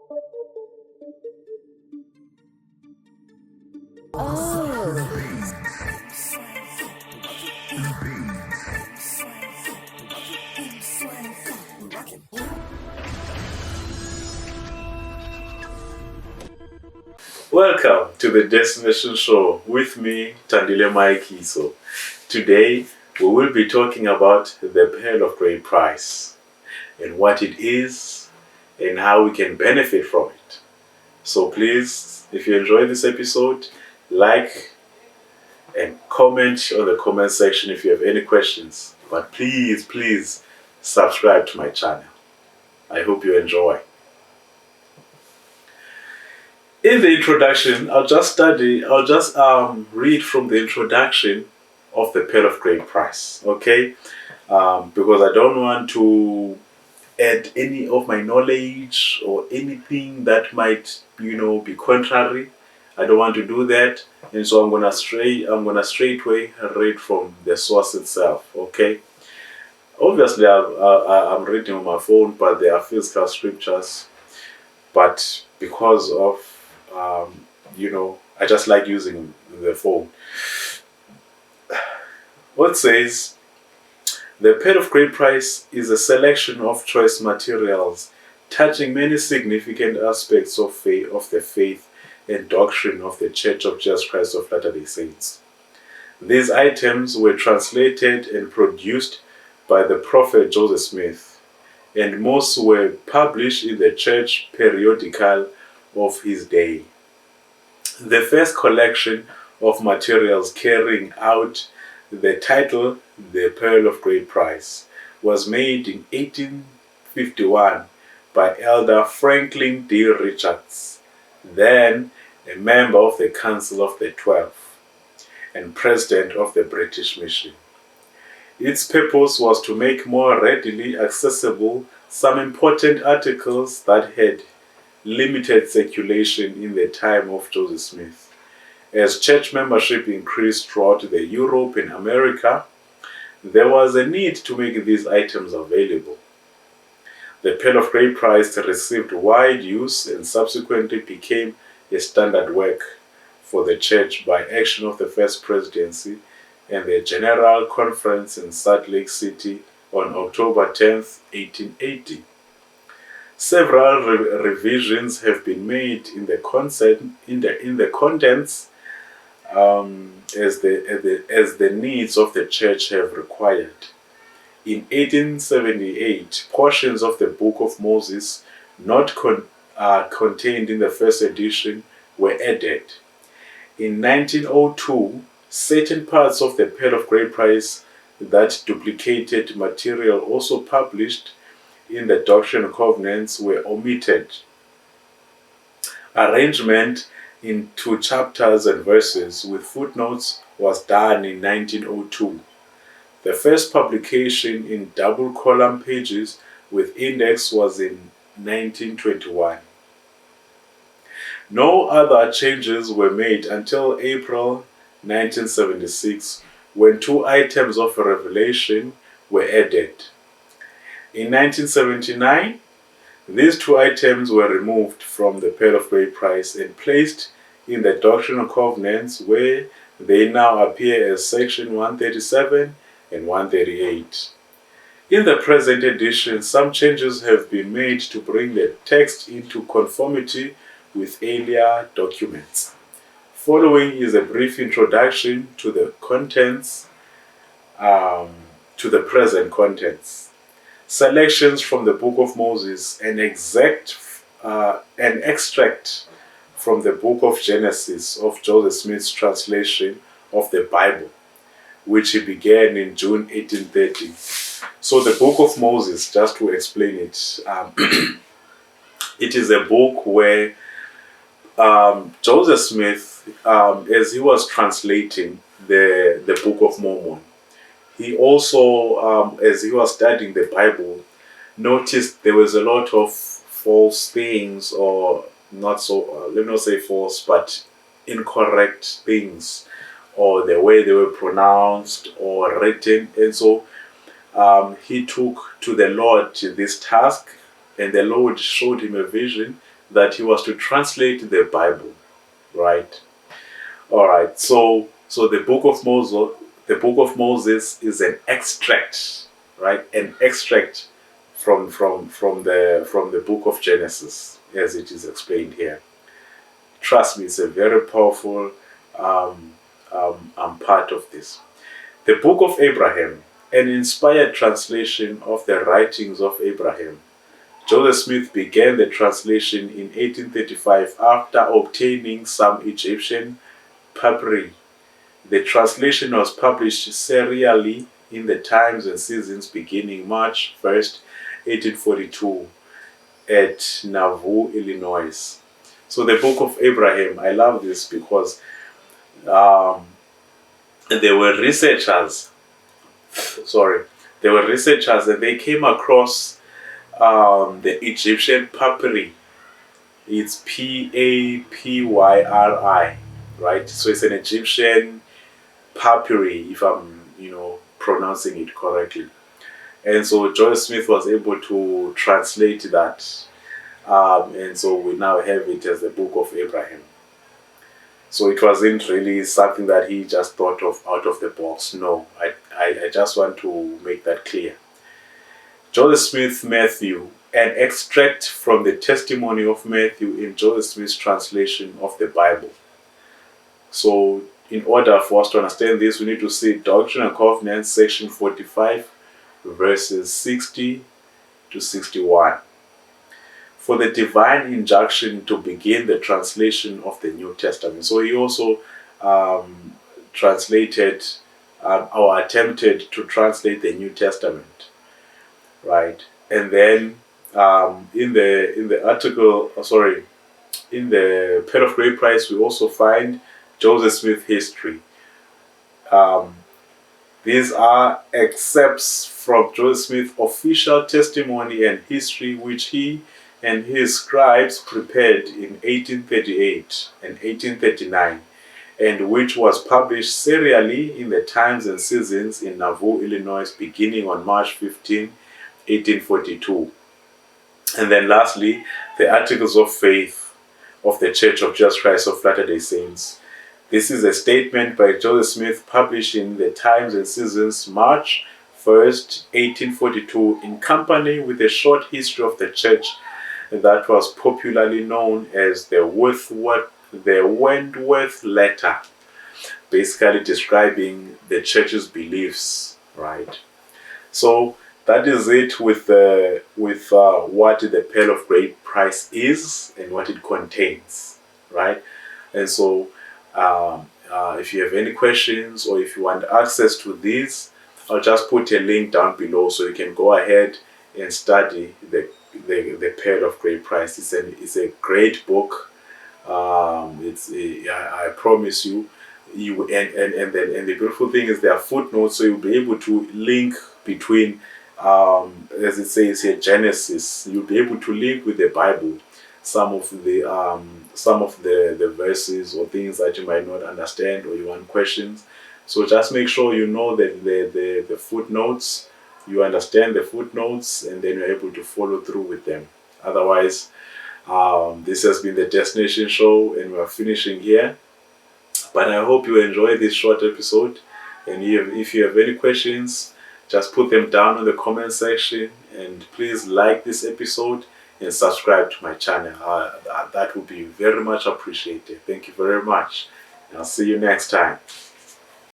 Welcome to the Destination Show with me, Thandile Mayekiso. Today, we will be talking about the Pearl of Great Price and what it is and how we can benefit from it. So please, if you enjoy this episode, like and comment on the comment section if you have any questions. But please subscribe to my channel. I hope you enjoy. In the introduction, I'll just read from the introduction of the Pearl of Great Price, okay? Because I don't want to add any of my knowledge or anything that might, be contrary. I don't want to do that, and so I'm gonna straightway read from the source itself, okay? Obviously, I'm reading on my phone, but they are physical scriptures. But because of I just like using the phone. What says, the Pearl of Great Price is a selection of choice materials touching many significant aspects of the faith and doctrine of the Church of Jesus Christ of Latter-day Saints. These items were translated and produced by the prophet Joseph Smith, and most were published in the church periodical of his day. The first collection of materials carrying out the title The Pearl of Great Price was made in 1851 by Elder Franklin D. Richards, then a member of the Council of the 12 and President of the British Mission. Its purpose was to make more readily accessible some important articles that had limited circulation in the time of Joseph Smith. As church membership increased throughout the Europe and America, there was a need to make these items available. The Pearl of Great Price received wide use and subsequently became a standard work for the church by action of the First Presidency and the General Conference in Salt Lake City on October 10, 1880. Several revisions have been made in the contents as the needs of the church have required. In 1878, portions of the Book of Moses not contained in the first edition were added. In 1902, certain parts of the Pearl of Great Price that duplicated material also published in the Doctrine and Covenants were omitted. Arrangement into chapters and verses with footnotes was done in 1902. The first publication in double column pages with index was in 1921. No other changes were made until April 1976, when 2 items of Revelation were added. In 1979, these 2 items were removed from the Pearl of Great Price and placed in the Doctrine and Covenants, where they now appear as section 137 and 138. In the present edition, some changes have been made to bring the text into conformity with earlier documents. Following is a brief introduction to the contents, to the present contents. Selections from the Book of Moses, an extract from the Book of Genesis of Joseph Smith's translation of the Bible, which he began in June 1830. So the Book of Moses, just to explain it, it is a book where Joseph Smith, as he was translating the Book of Mormon, he also, as he was studying the Bible, noticed there was a lot of false things, or not so, let me not say false, but incorrect things, or the way they were pronounced or written. And so he took to the Lord this task, and the Lord showed him a vision that he was to translate the Bible, right? All right. So the book of Moses is an extract, right? An extract from the book of Genesis, as it is explained here. Trust me, it's a very powerful part of this. The Book of Abraham, an inspired translation of the writings of Abraham. Joseph Smith began the translation in 1835 after obtaining some Egyptian papyri. The translation was published serially in the Times and Seasons beginning March 1st, 1842 at Nauvoo, Illinois. So the Book of Abraham, I love this because um, there were researchers, and they came across the Egyptian papyri. It's Papyri, right? So it's an Egyptian papyri, if I'm, pronouncing it correctly. And so Joyce Smith was able to translate that, and so we now have it as the Book of Abraham. So it wasn't really something that he just thought of out of the box. No, I just want to make that clear. Joseph Smith Matthew, an extract from the testimony of Matthew in Joseph Smith's translation of the Bible. So in order for us to understand this, we need to see Doctrine and Covenants, section 45, verses 60 to 61. For the divine injunction to begin the translation of the New Testament. So he also translated or attempted to translate the New Testament, right? And then in the article, in the Pearl of Great Price, we also find Joseph Smith history. These are excerpts from Joseph Smith's official testimony and history, which he and his scribes prepared in 1838 and 1839, and which was published serially in the Times and Seasons in Nauvoo, Illinois, beginning on March 15, 1842. And then lastly, the Articles of Faith of the Church of Jesus Christ of Latter-day Saints. This is a statement by Joseph Smith published in the Times and Seasons March 1st, 1842, in company with a short history of the church that was popularly known as the Wentworth Letter, basically describing the church's beliefs, right? So that is it with what the Pearl of Great Price is and what it contains, right? And so if you have any questions or if you want access to these, I'll just put a link down below so you can go ahead and study the Pearl of Great Price. It's a great book. I promise you. And the beautiful thing is there are footnotes, so you'll be able to link between, as it says here, Genesis. You'll be able to link with the Bible some of the verses or things that you might not understand or you want questions. So just make sure you know that the footnotes, you understand the footnotes, and then you're able to follow through with them. Otherwise, this has been the Destination Show, and we're finishing here. But I hope you enjoyed this short episode. And if you have any questions, just put them down in the comment section. And please like this episode and subscribe to my channel. That would be very much appreciated. Thank you very much. And I'll see you next time.